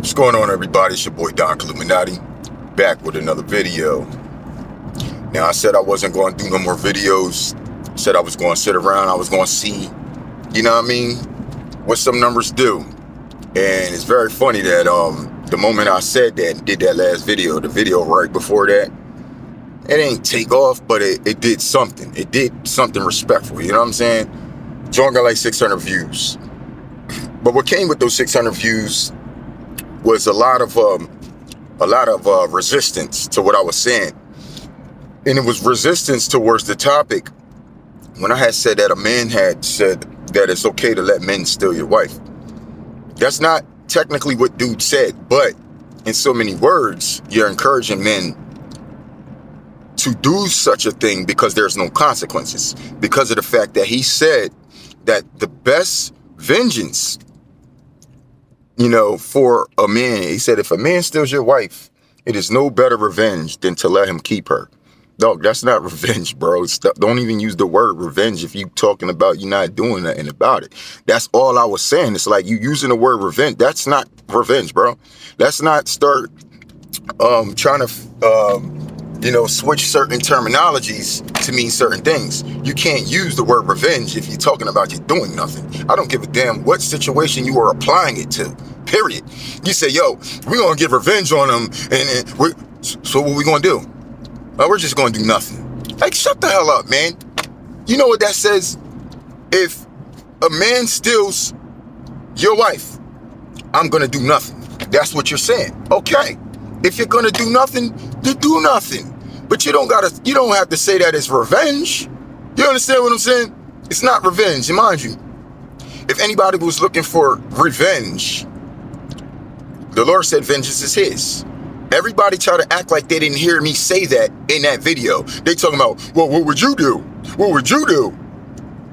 What's going on, everybody? It's your boy Don Illuminati, back with another video. Now, I said I wasn't going to do no more videos. I said I was going to sit around. I was going to see, what some numbers do. And it's very funny that the moment I said that and did that last video, the video right before that, it ain't take off, but it did something. It did something respectful. You know what I'm saying? Joint got like 600 views. But what came with those 600 views was a lot of resistance to what I was saying. And it was resistance towards the topic when I had said that a man had said that it's okay to let men steal your wife. That's not technically what dude said, but in so many words, you're encouraging men to do such a thing because there's no consequences. Because of the fact that he said that the best vengeance, for a man, he said, if a man steals your wife, it is no better revenge than to let him keep her. Dog, that's not revenge, bro. Don't even use the word revenge if you talking about you not doing nothing about it. That's all I was saying. It's like you using the word revenge. That's not revenge, bro. Let's not start trying to switch certain terminologies to mean certain things. You can't use the word revenge if you're talking about you doing nothing. I don't give a damn what situation you are applying it to, period. You say, yo, we're going to get revenge on them, so what we going to do? We're just going to do nothing. Like, shut the hell up, man. You know what that says? If a man steals your wife, I'm going to do nothing. That's what you're saying. Okay. If you're going to do nothing, then do nothing. But you don't have to say that it's revenge. You understand what I'm saying? It's not revenge, mind you. If anybody was looking for revenge, the Lord said vengeance is his. Everybody try to act like they didn't hear me say that in that video. They talking about, well, what would you do? What would you do?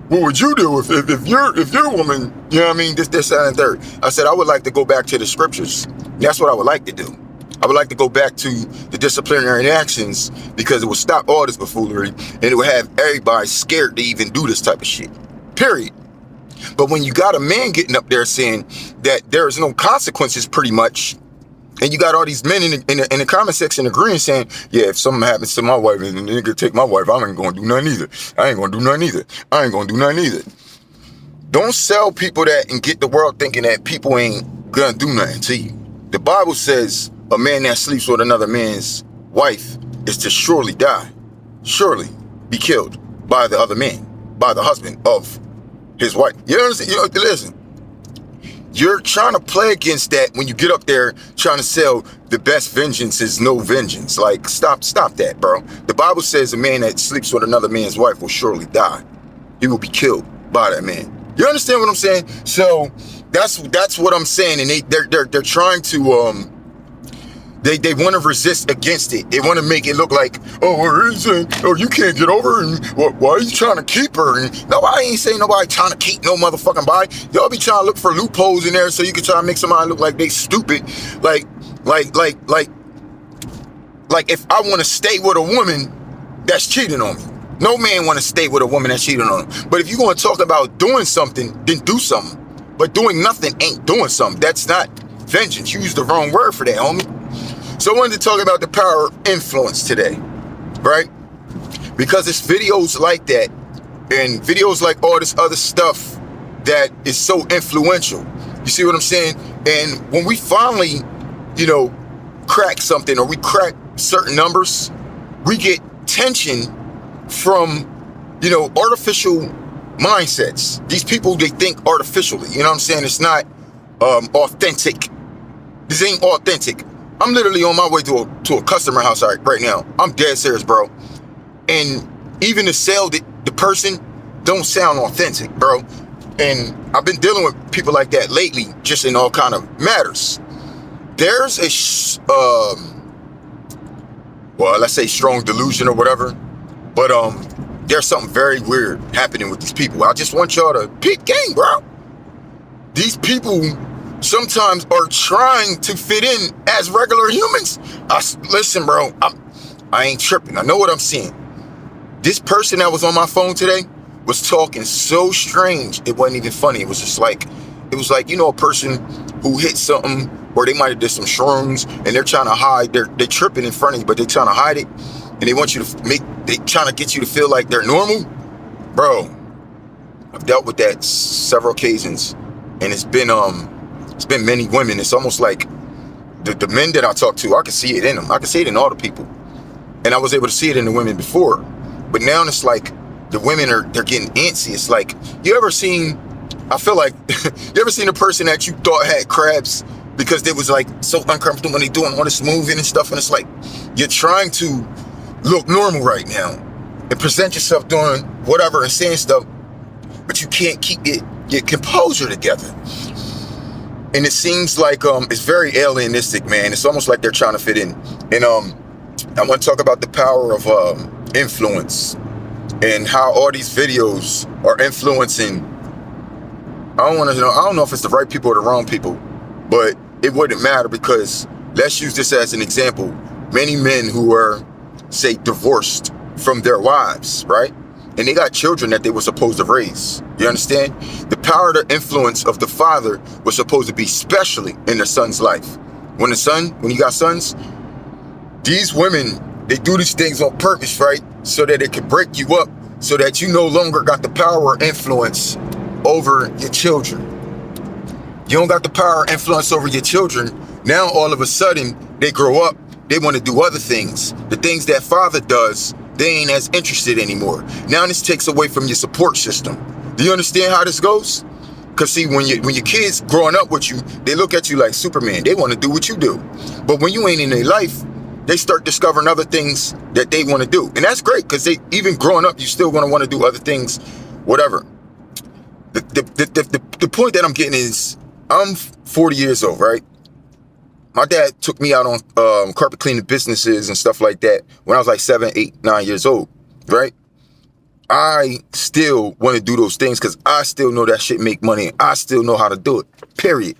What would you do if you're a woman, this, that, and third. I said, I would like to go back to the scriptures. That's what I would like to do. I would like to go back to the disciplinary actions because it would stop all this buffoonery and it would have everybody scared to even do this type of shit. Period. But when you got a man getting up there saying that there is no consequences pretty much, and you got all these men in the comment section agreeing saying, yeah, if something happens to my wife and the nigga take my wife, I ain't going to do nothing either. I ain't going to do nothing either. I ain't going to do nothing either. Don't sell people that and get the world thinking that people ain't going to do nothing to you. The Bible says a man that sleeps with another man's wife is to surely die, surely be killed by the other man, by the husband of his wife. You understand? Listen. You're trying to play against that when you get up there trying to sell the best vengeance is no vengeance. Like, stop that, bro. The Bible says a man that sleeps with another man's wife will surely die. He will be killed by that man. You understand what I'm saying? So that's what I'm saying. And they're trying to They want to resist against it. They want to make it look like, you can't get over and why are you trying to keep her? And nobody ain't saying nobody trying to keep no motherfucking body. Y'all be trying to look for loopholes in there so you can try to make somebody look like they stupid. Like if I want to stay with a woman that's cheating on me. No man want to stay with a woman that's cheating on him. But if you're going to talk about doing something, then do something. But doing nothing ain't doing something. That's not vengeance. You used the wrong word for that, homie. So I wanted to talk about the power of influence today, right? Because it's videos like that and videos like all this other stuff that is so influential. You see what I'm saying? And when we finally, crack something or we crack certain numbers, we get tension from, artificial mindsets. These people, they think artificially. You know what I'm saying? It's not authentic. This ain't authentic. I'm literally on my way to a customer house right now. I'm dead serious, bro. And even to sell the person don't sound authentic, bro. And I've been dealing with people like that lately, just in all kind of matters. There's let's say strong delusion or whatever. But there's something very weird happening with these people. I just want y'all to peep game, bro. These people sometimes are trying to fit in as regular humans. Listen, bro, I ain't tripping. I know what I'm seeing. This person that was on my phone today was talking so strange. It wasn't even funny. It was like, a person who hit something, or they might have did some shrooms, and they're trying to hide. They're tripping in front of you, but they're trying to hide it, and they want you to they trying to get you to feel like they're normal. Bro, I've dealt with that several occasions, and it's been many women. It's almost like the men that I talk to, I can see it in them. I can see it in all the people, and I was able to see it in the women before, but now it's like the women they're getting antsy. It's like, you ever seen? I feel like you ever seen a person that you thought had crabs because they was like so uncomfortable when they doing all this moving and stuff, and it's like you're trying to look normal right now and present yourself doing whatever and saying stuff, but you can't keep your composure together. And it seems like it's very alienistic, man. It's almost like they're trying to fit in. And I want to talk about the power of influence and how all these videos are influencing. I don't know if it's the right people or the wrong people, but it wouldn't matter, because let's use this as an example. Many men who are, say, divorced from their wives, right? And they got children that they were supposed to raise. You understand? The power, the influence of the father was supposed to be specially in the son's life. When you got sons, these women, they do these things on purpose, right? So that it can break you up, so that you no longer got the power or influence over your children. You don't got the power or influence over your children. Now all of a sudden they grow up, they want to do other things. The things that father does, they ain't as interested anymore. Now this takes away from your support system. Do you understand how this goes? Because see, when your kids growing up with you, they look at you like Superman. They want to do what you do. But when you ain't in their life, they start discovering other things that they want to do. And that's great, because even growing up, you still going to want to do other things, whatever. The point that I'm getting is, I'm 40 years old, right? My dad took me out on carpet cleaning businesses and stuff like that when I was like 7, 8, 9 years old, right? I still want to do those things because I still know that shit make money, and I still know how to do it, period.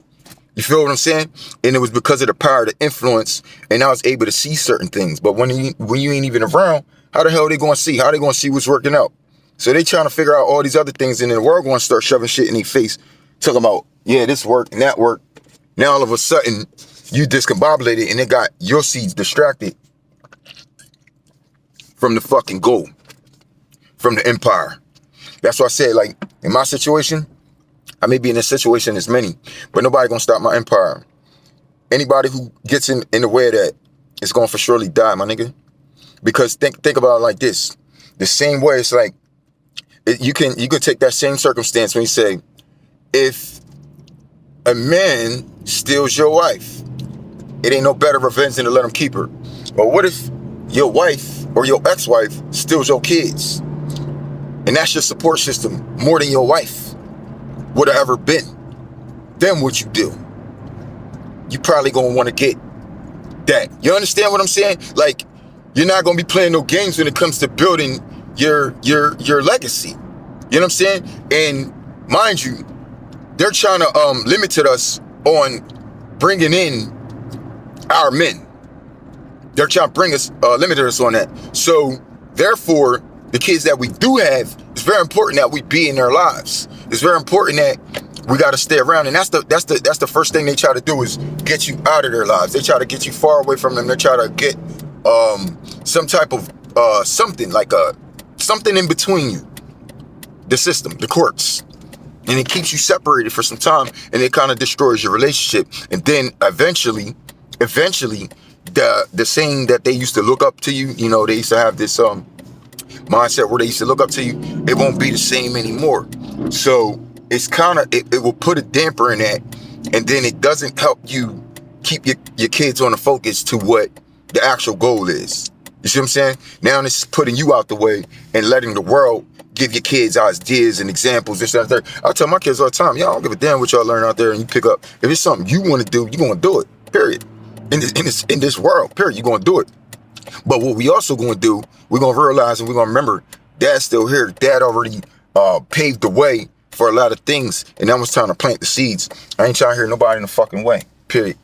You feel what I'm saying? And it was because of the power, the influence, and I was able to see certain things. But when you ain't even around, how the hell are they going to see? How are they going to see what's working out? So they trying to figure out all these other things, and then the world going to start shoving shit in their face, talking about, yeah, this worked and that worked. Now all of a sudden, you discombobulated, and it got your seeds distracted from the fucking goal, from the empire. That's why I said, like, in my situation, I may be in a situation as many, but nobody gonna stop my empire. Anybody who gets in the way of that is gonna for surely die, my nigga. Because think about it like this. The same way, it's like, you could take that same circumstance when you say, if a man steals your wife, it ain't no better revenge than to let him keep her. But what if your wife or your ex-wife steals your kids? And that's your support system more than your wife would have ever been. Then what you do? You probably gonna want to get that. You understand what I'm saying? Like, you're not gonna be playing no games when it comes to building your legacy. You know what I'm saying? And mind you, they're trying to limit us on bringing in our men. They're trying to bring us, limit us on that. So therefore, the kids that we do have, it's very important that we be in their lives. It's very important that we got to stay around, and that's the first thing they try to do, is get you out of their lives. They try to get you far away from them. They try to get some type of something in between you, the system, the courts, and it keeps you separated for some time, and it kind of destroys your relationship. And then eventually, the saying that they used to look up to you, you know, they used to have this mindset where they used to look up to you, it won't be the same anymore. So it's kind of, it will put a damper in that, and then it doesn't help you keep your kids on the focus to what the actual goal is. You see what I'm saying? Now it's putting you out the way and letting the world give your kids ideas and examples, this, that, and that. I tell my kids all the time, y'all don't give a damn what y'all learn out there, and you pick up. If it's something you want to do, you're going to do it, period. In this world, period, you're going to do it. But what we also going to do, we're going to realize, and we're going to remember, Dad's still here. Dad already paved the way for a lot of things, and now it's time to plant the seeds. I ain't trying to hear nobody in the fucking way, period.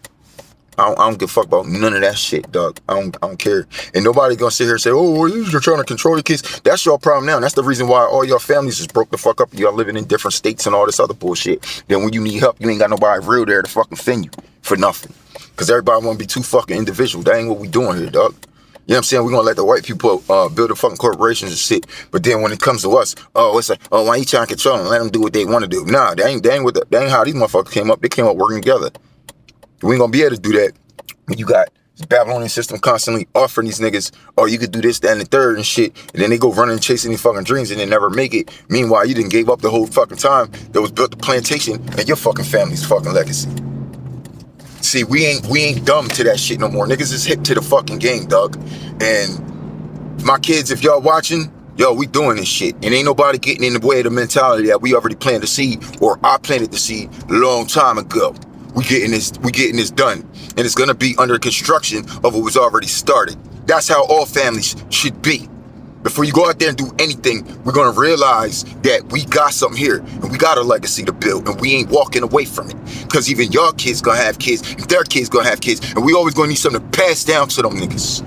I don't give a fuck about none of that shit, dog. I don't care. And nobody gonna sit here and say, oh, you're trying to control your kids. That's your problem now. And that's the reason why all your families is broke the fuck up. Y'all living in different states and all this other bullshit. Then when you need help, you ain't got nobody real there to fucking fend you for nothing. Because everybody want to be too fucking individual. That ain't what we doing here, dog. You know what I'm saying? We're going to let the white people build the fucking corporations and shit. But then when it comes to us, it's like, why you trying to control them? Let them do what they want to do. Nah, that ain't how these motherfuckers came up. They came up working together. We ain't going to be able to do that when you got this Babylonian system constantly offering these niggas, you could do this, that, and the third and shit. And then they go running and chasing these fucking dreams and they never make it. Meanwhile, you didn't gave up the whole fucking time that was built the plantation and your fucking family's fucking legacy. See, we ain't dumb to that shit no more. Niggas is hip to the fucking game, dog. And my kids, if y'all watching, we doing this shit. And ain't nobody getting in the way of the mentality that we already planted the seed, or I planted the seed a long time ago. We getting this done. And it's gonna be under construction of what was already started. That's how all families should be. Before you go out there and do anything, we're gonna realize that we got something here and we got a legacy to build and we ain't walking away from it. Because even your kids gonna have kids and their kids gonna have kids, and we always gonna need something to pass down to them niggas.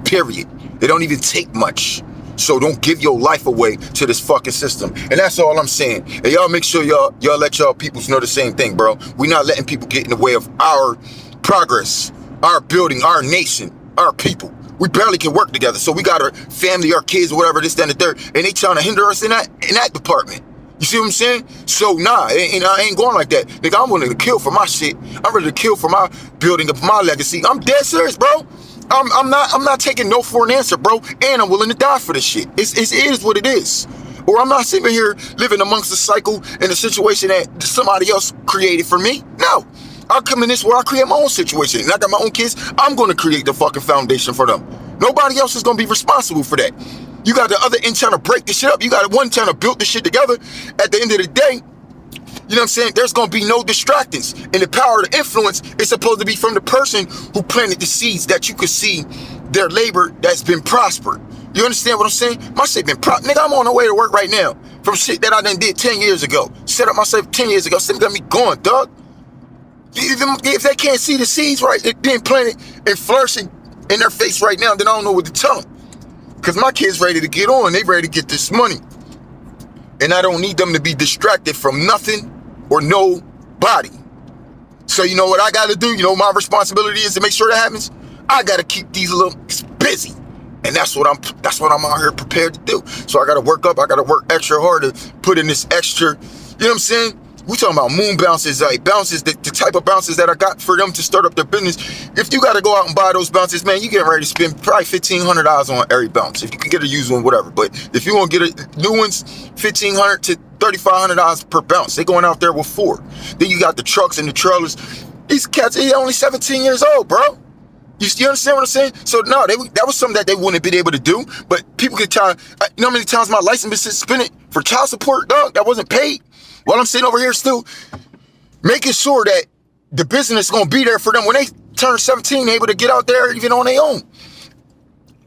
Period. They don't even take much. So don't give your life away to this fucking system. And that's all I'm saying. And y'all make sure y'all let y'all peoples know the same thing, bro. We're not letting people get in the way of our progress, our building, our nation, our people. We barely can work together. So we got our family, our kids, or whatever, this, that, and the third, and they trying to hinder us in that department. You see what I'm saying? So nah, I ain't going like that. Nigga, I'm willing to kill for my shit. I'm ready to kill for my building of my legacy. I'm dead serious, bro. I'm not taking no for an answer, bro. And I'm willing to die for this shit. It is what it is. Or I'm not sitting here living amongst the cycle in a situation that somebody else created for me. No. I'll come in this where I create my own situation. And I got my own kids. I'm going to create the fucking foundation for them. Nobody else is going to be responsible for that. You got the other end trying to break this shit up. You got one trying to build this shit together. At the end of the day, you know what I'm saying? There's going to be no distractants. And the power of the influence is supposed to be from the person who planted the seeds that you could see their labor that's been prospered. You understand what I'm saying? My shit been nigga, I'm on the way to work right now from shit that I done did 10 years ago. Set up myself 10 years ago. Shit got me going, dog. If they can't see the seeds right, it being planted and flourishing in their face right now, then I don't know what to tell them. Because my kids ready to get on. They ready to get this money. And I don't need them to be distracted from nothing or nobody. So you know what I got to do? You know my responsibility is to make sure that happens? I got to keep these little busy. And that's what I'm out here prepared to do. So I got to work up. I got to work extra hard to put in this extra, you know what I'm saying? We talking about moon bounces, like bounces, the type of bounces that I got for them to start up their business. If you got to go out and buy those bounces, man, you getting ready to spend probably $1,500 on every bounce. If you can get a used one, whatever. But if you want to get new ones, $1,500 to $3,500 per bounce. They going out there with 4. Then you got the trucks and the trailers. These cats, they only 17 years old, bro. You understand what I'm saying? So no, that was something that they wouldn't have been able to do. But people could try. You know how many times my license been suspended for child support, dog? That wasn't paid. While I'm sitting over here still making sure that the business is going to be there for them when they turn 17, able to get out there even on their own.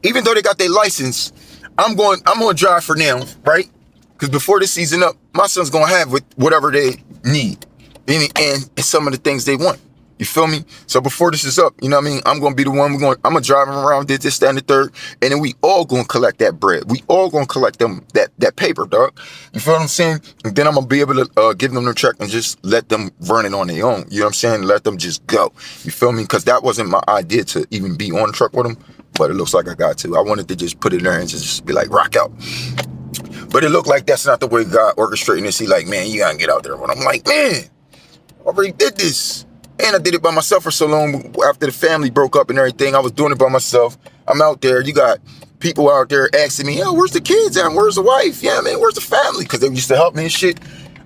Even though they got their license, I'm going to drive for now, right? Because before this season up, my son's going to have whatever they need and some of the things they want. You feel me? So before this is up, you know what I mean? I'm going to be the one, I'm going to drive him around, did this, that, and the third, and then we all going to collect that bread. We all going to collect them that paper, dog. You feel what I'm saying? And then I'm going to be able to give them the check and just let them run it on their own. You know what I'm saying? Let them just go. You feel me? Because that wasn't my idea to even be on the truck with them, but it looks like I got to. I wanted to just put it there and just be like, rock out. But it looked like that's not the way God orchestrating this. He like, man, you got to get out there. But I'm like, man, I already did this. And I did it by myself for so long. After the family broke up and everything, I was doing it by myself. I'm out there. You got people out there asking me, yo, where's the kids at? Where's the wife? Yeah, man, where's the family? Because they used to help me and shit.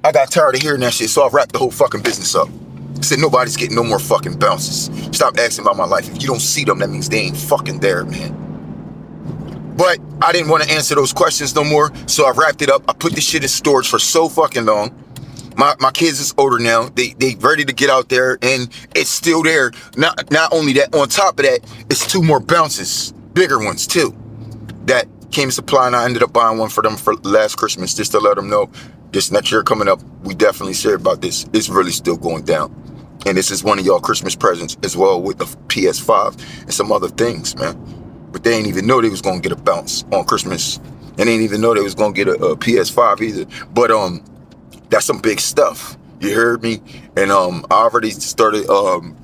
I got tired of hearing that shit, so I wrapped the whole fucking business up. I said, nobody's getting no more fucking bounces. Stop asking about my life. If you don't see them, that means they ain't fucking there, man. But I didn't want to answer those questions no more, so I wrapped it up. I put this shit in storage for so fucking long. My kids is older now. They ready to get out there, and it's still there. Not only that, on top of that, it's 2 more bounces, bigger ones too, that came to supply, and I ended up buying one for them for last Christmas just to let them know this next year coming up, we definitely share about this. It's really still going down. And this is one of y'all Christmas presents as well, with the PS5 and some other things, man. But they ain't even know they was gonna get a bounce on Christmas. And they didn't even know they was gonna get a PS5 either. But that's some big stuff. You heard me? And I already started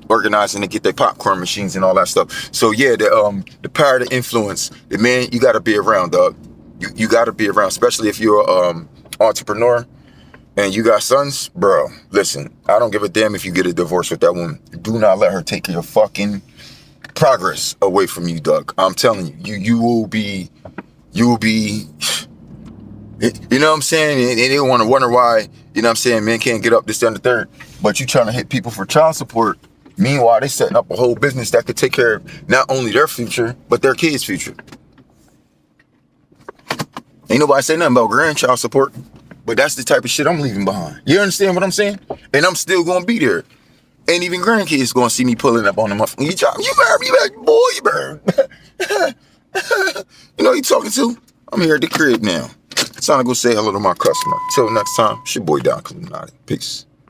organizing to get their popcorn machines and all that stuff. So yeah, the power to influence, man, you gotta be around, dog. You gotta be around, especially if you're entrepreneur and you got sons, bro. Listen, I don't give a damn if you get a divorce with that woman. Do not let her take your fucking progress away from you, dog. I'm telling you, you will be, you know what I'm saying? And they want to wonder why, you know what I'm saying, men can't get up this, that, and the third. But you trying to hit people for child support. Meanwhile, they setting up a whole business that could take care of not only their future, but their kids' future. Ain't nobody say nothing about grandchild support. But that's the type of shit I'm leaving behind. You understand what I'm saying? And I'm still going to be there. Ain't even grandkids going to see me pulling up on them. You better, boy, you better. You know who you talking to? I'm here at the crib now. It's time to go say hello to my customer. Till next time, it's your boy Don Illuminati. Peace.